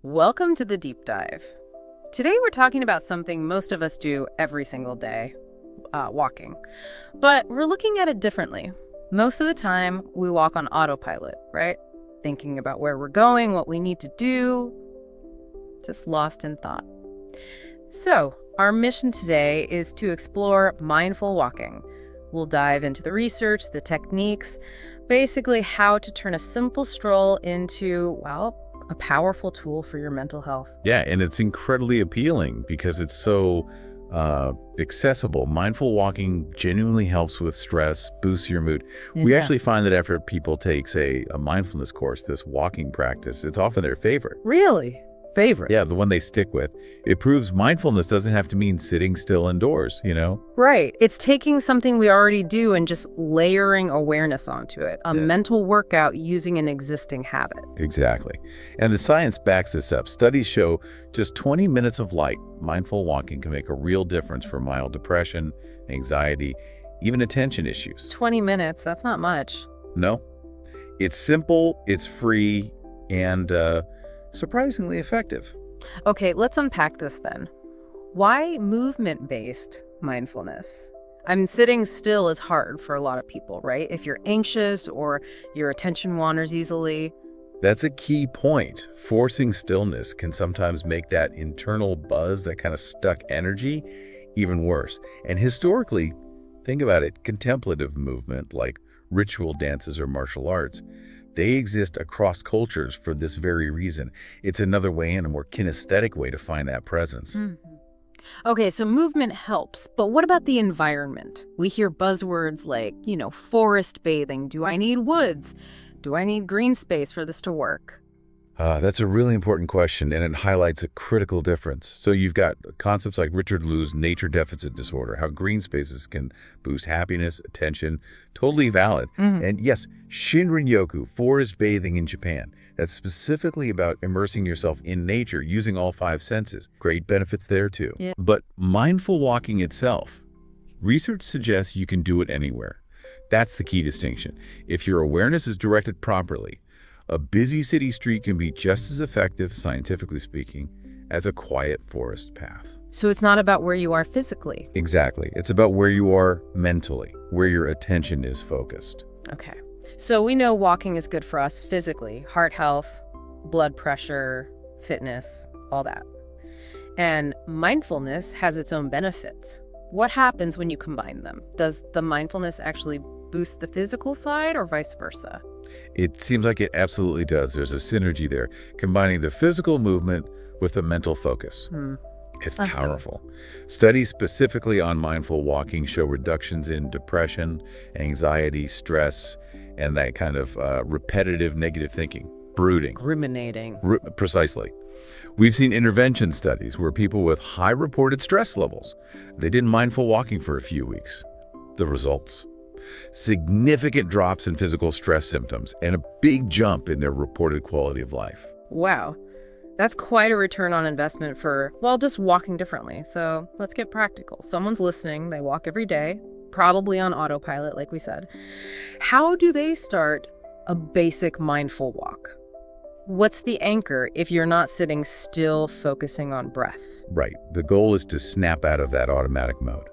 Welcome to the deep dive. Today we're talking about something most of us do every single day, walking. But we're looking at it differently. Most of the time, we walk on autopilot, right? Thinking about where we're going, what we need to do, just lost in thought. So, our mission today is to explore mindful walking. We'll dive into the research, the techniques, basically how to turn a simple stroll into, well, a powerful tool for your mental health. Yeah, and it's incredibly appealing because it's so accessible. Mindful walking genuinely helps with stress, boosts your mood. We actually find that after people take, say, a mindfulness course, this walking practice, it's often their favorite. Really? Favorite? Yeah, the one they stick with. It proves mindfulness doesn't have to mean sitting still indoors, you know? Right. It's taking something we already do and just layering awareness onto it. A mental workout using an existing habit. Exactly. And the science backs this up. Studies show just 20 minutes of light, mindful walking can make a real difference for mild depression, anxiety, even attention issues. 20 minutes, that's not much. No. It's simple, it's free, and surprisingly effective. Okay, let's unpack this then. Why movement-based mindfulness? I mean, sitting still is hard for a lot of people, right? If you're anxious or your attention wanders easily. That's a key point. Forcing stillness can sometimes make that internal buzz, that kind of stuck energy, even worse. And historically, think about it, contemplative movement like ritual dances or martial arts, they exist across cultures for this very reason. It's another way in, a more kinesthetic way to find that presence. Okay, so movement helps, but what about the environment? We hear buzzwords like, forest bathing. Do I need woods? Do I need green space for this to work? That's a really important question, and it highlights a critical difference. So you've got concepts like Richard Lou's nature deficit disorder, how green spaces can boost happiness, attention, totally valid. And yes, Shinrin-yoku, forest bathing in Japan. That's specifically about immersing yourself in nature, using all five senses. Great benefits there too. Yeah. But mindful walking itself, research suggests you can do it anywhere. That's the key distinction. If your awareness is directed properly, a busy city street can be just as effective, scientifically speaking, as a quiet forest path. So it's not about where you are physically. Exactly. It's about where you are mentally, where your attention is focused. Okay. So we know walking is good for us physically, heart health, blood pressure, fitness, all that. And mindfulness has its own benefits. What happens when you combine them? Does the mindfulness actually boost the physical side or vice versa? It seems like it absolutely does. There's a synergy there, combining the physical movement with the mental focus. It's powerful. Studies specifically on mindful walking show reductions in depression, anxiety, stress, and that kind of repetitive negative thinking, brooding. Ruminating. Precisely. We've seen intervention studies where people with high reported stress levels, they did mindful walking for a few weeks. The results? Significant drops in physical stress symptoms and a big jump in their reported quality of life. Wow. That's quite a return on investment for, well, just walking differently. So let's get practical. Someone's listening. They walk every day, probably on autopilot, like we said. How do they start a basic mindful walk? What's the anchor if you're not sitting still focusing on breath? Right. The goal is to snap out of that automatic mode.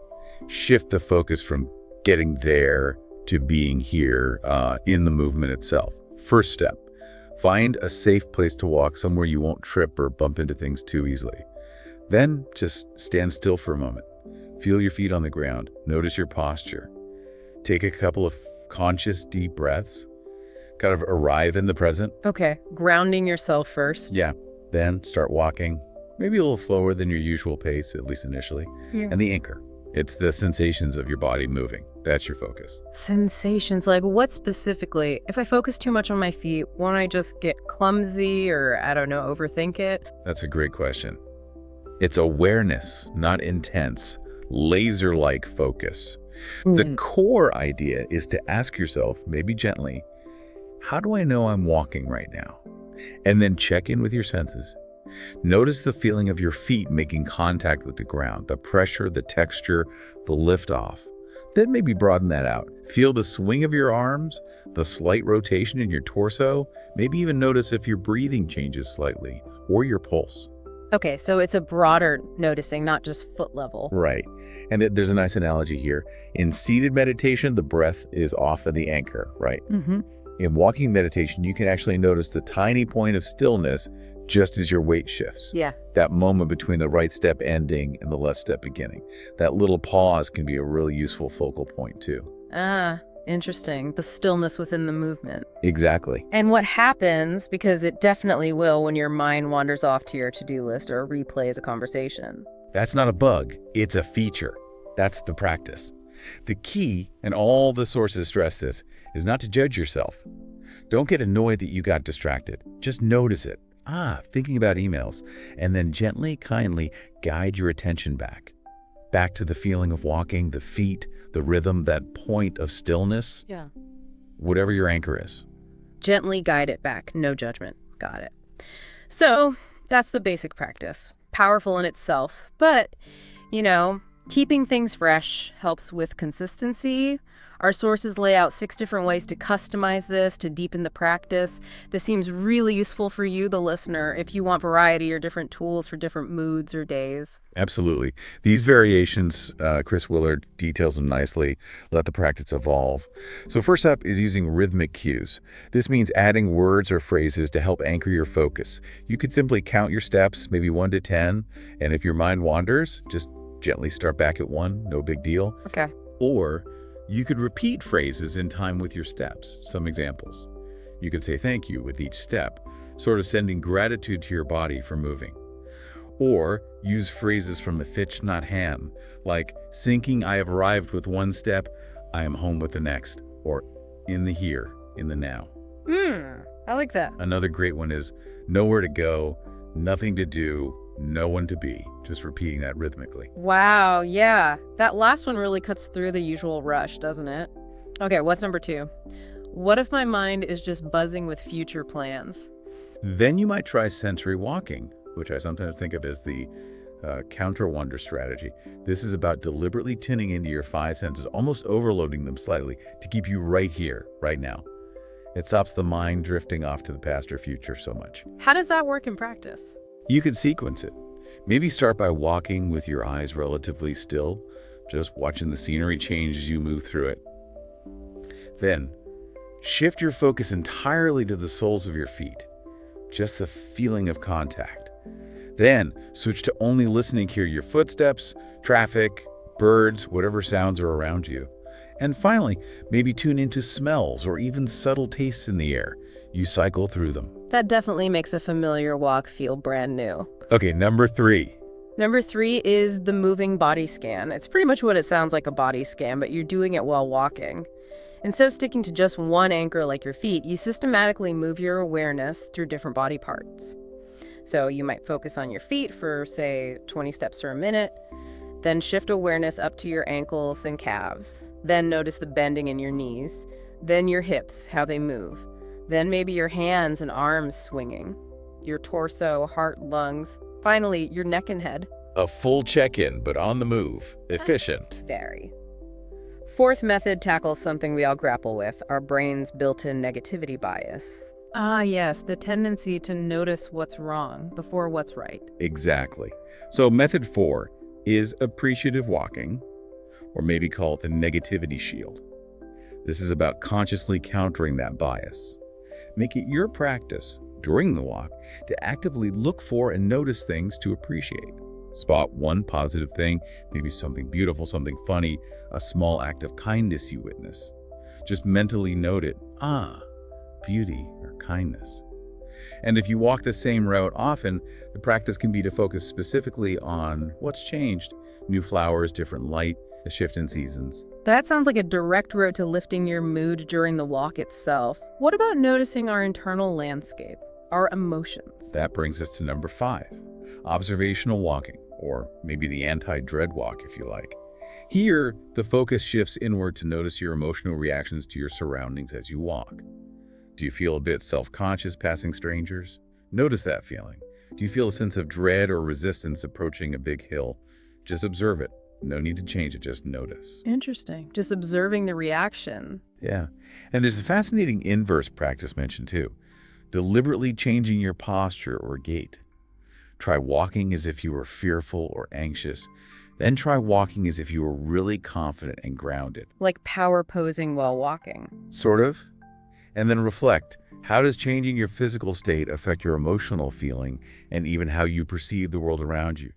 Shift the focus from getting there to being here in the movement itself. First step, find a safe place to walk, somewhere you won't trip or bump into things too easily. Then just stand still for a moment. Feel your feet on the ground. Notice your posture. Take a couple of conscious deep breaths. Kind of arrive in the present. Okay, grounding yourself first. Yeah, then start walking, maybe a little slower than your usual pace, at least initially. Yeah. And the anchor. It's the sensations of your body moving. That's your focus. Sensations, like what specifically? If I focus too much on my feet, won't I just get clumsy or, I don't know, overthink it? That's a great question. It's awareness, not intense, laser-like focus. The core idea is to ask yourself, maybe gently, how do I know I'm walking right now? And then check in with your senses. Notice the feeling of your feet making contact with the ground, the pressure, the texture, the lift off. Then maybe broaden that out. Feel the swing of your arms, the slight rotation in your torso. Maybe even notice if your breathing changes slightly or your pulse. Okay, so it's a broader noticing, not just foot level. Right. And there's a nice analogy here. In seated meditation, the breath is often the anchor, right? Mm-hmm. In walking meditation, you can actually notice the tiny point of stillness just as your weight shifts. Yeah. That moment between the right step ending and the left step beginning. That little pause can be a really useful focal point too. Ah, interesting. The stillness within the movement. Exactly. And what happens, because it definitely will when your mind wanders off to your to-do list or replays a conversation. That's not a bug, it's a feature. That's the practice. The key, and all the sources stress this, is not to judge yourself. Don't get annoyed that you got distracted. Just notice it. Thinking about emails. And then gently, kindly guide your attention back. Back to the feeling of walking, the feet, the rhythm, that point of stillness. Yeah. Whatever your anchor is. Gently guide it back. No judgment. Got it. So that's the basic practice. Powerful in itself, but, keeping things fresh helps with consistency. Our sources lay out 6 different ways to customize this, to deepen the practice. This seems really useful for you, the listener, if you want variety or different tools for different moods or days. Absolutely. These variations, Chris Willard details them nicely. Let the practice evolve. So first up is using rhythmic cues. This means adding words or phrases to help anchor your focus. You could simply count your steps, maybe 1 to 10, and if your mind wanders, just gently start back at 1, no big deal. Okay. Or you could repeat phrases in time with your steps. Some examples. You could say thank you with each step, sort of sending gratitude to your body for moving. Or use phrases from a Thich Nhat Hanh, like sinking I have arrived with 1 step, I am home with the next, or in the here, in the now. I like that. Another great one is nowhere to go, nothing to do, no one to be. Just repeating that rhythmically. Wow, yeah. That last one really cuts through the usual rush, doesn't it? Okay, what's number 2? What if my mind is just buzzing with future plans? Then you might try sensory walking, which I sometimes think of as the counter-wander strategy. This is about deliberately tuning into your 5 senses, almost overloading them slightly to keep you right here, right now. It stops the mind drifting off to the past or future so much. How does that work in practice? You could sequence it. Maybe start by walking with your eyes relatively still, just watching the scenery change as you move through it. Then, shift your focus entirely to the soles of your feet, just the feeling of contact. Then, switch to only listening to your footsteps, traffic, birds, whatever sounds are around you. And finally, maybe tune into smells or even subtle tastes in the air. You cycle through them. That definitely makes a familiar walk feel brand new. Okay, number 3. Number 3 is the moving body scan. It's pretty much what it sounds like, a body scan, but you're doing it while walking. Instead of sticking to just one anchor like your feet, you systematically move your awareness through different body parts. So you might focus on your feet for, say, 20 steps or a minute, then shift awareness up to your ankles and calves. Then notice the bending in your knees, then your hips, how they move. Then maybe your hands and arms swinging, your torso, heart, lungs, finally your neck and head. A full check-in, but on the move. Efficient. Very. 4th method tackles something we all grapple with, our brain's built-in negativity bias. Ah, yes, the tendency to notice what's wrong before what's right. Exactly. So method 4 is appreciative walking, or maybe call it the negativity shield. This is about consciously countering that bias. Make it your practice during the walk to actively look for and notice things to appreciate. Spot one positive thing, maybe something beautiful, something funny, a small act of kindness you witness. Just mentally note it. Beauty or kindness. And if you walk the same route often, the practice can be to focus specifically on what's changed. New flowers, different light, the shift in seasons. That sounds like a direct road to lifting your mood during the walk itself. What about noticing our internal landscape, our emotions? That brings us to number 5, observational walking, or maybe the anti-dread walk if you like. Here, the focus shifts inward to notice your emotional reactions to your surroundings as you walk. Do you feel a bit self-conscious passing strangers? Notice that feeling. Do you feel a sense of dread or resistance approaching a big hill? Just observe it. No need to change it, just notice. Interesting. Just observing the reaction. Yeah. And there's a fascinating inverse practice mentioned too. Deliberately changing your posture or gait. Try walking as if you were fearful or anxious. Then try walking as if you were really confident and grounded. Like power posing while walking. Sort of. And then reflect. How does changing your physical state affect your emotional feeling and even how you perceive the world around you?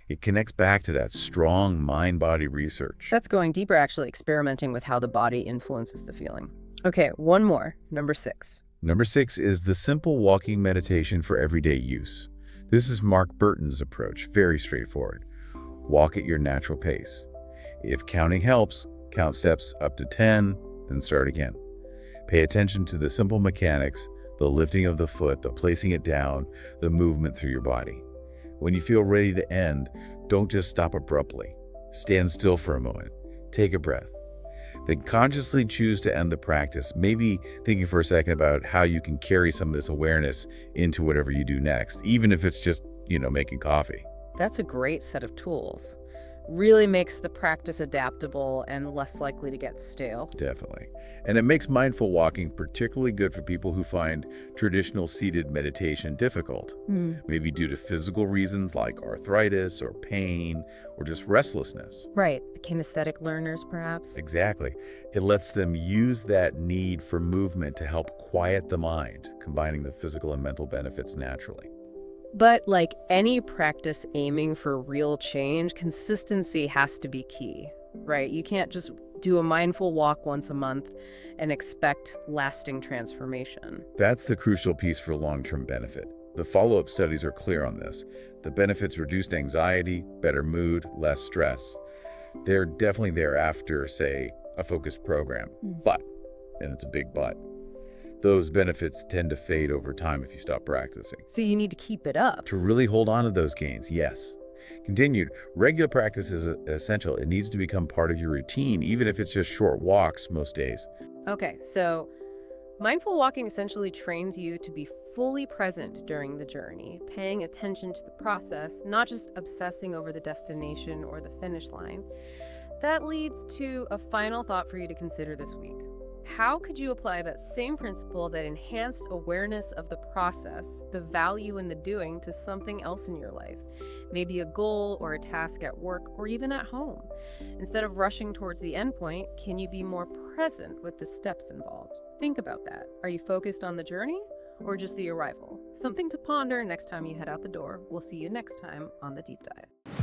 It connects back to that strong mind-body research. That's going deeper, actually, experimenting with how the body influences the feeling. Okay, one more, number 6. Number 6 is the simple walking meditation for everyday use. This is Mark Burton's approach, very straightforward. Walk at your natural pace. If counting helps, count steps up to 10, then start again. Pay attention to the simple mechanics, the lifting of the foot, the placing it down, the movement through your body. When you feel ready to end, don't just stop abruptly. Stand still for a moment. Take a breath. Then consciously choose to end the practice, maybe thinking for a second about how you can carry some of this awareness into whatever you do next, even if it's just, making coffee. That's a great set of tools. Really makes the practice adaptable and less likely to get stale. Definitely. And it makes mindful walking particularly good for people who find traditional seated meditation difficult, maybe due to physical reasons like arthritis or pain or just restlessness. Right. The kinesthetic learners, perhaps. Exactly. It lets them use that need for movement to help quiet the mind, combining the physical and mental benefits naturally. But like any practice aiming for real change, consistency has to be key, right? You can't just do a mindful walk once a month and expect lasting transformation. That's the crucial piece for long-term benefit. The follow-up studies are clear on this. The benefits: reduced anxiety, better mood, less stress. They're definitely there after, say, a focused program. But, and it's a big but, those benefits tend to fade over time if you stop practicing. So you need to keep it up. To really hold on to those gains, yes. Continued, regular practice is essential. It needs to become part of your routine, even if it's just short walks most days. Okay, so mindful walking essentially trains you to be fully present during the journey, paying attention to the process, not just obsessing over the destination or the finish line. That leads to a final thought for you to consider this week. How could you apply that same principle, that enhanced awareness of the process, the value in the doing, to something else in your life? Maybe a goal or a task at work or even at home. Instead of rushing towards the end point, can you be more present with the steps involved? Think about that. Are you focused on the journey or just the arrival? Something to ponder next time you head out the door. We'll see you next time on The Deep Dive.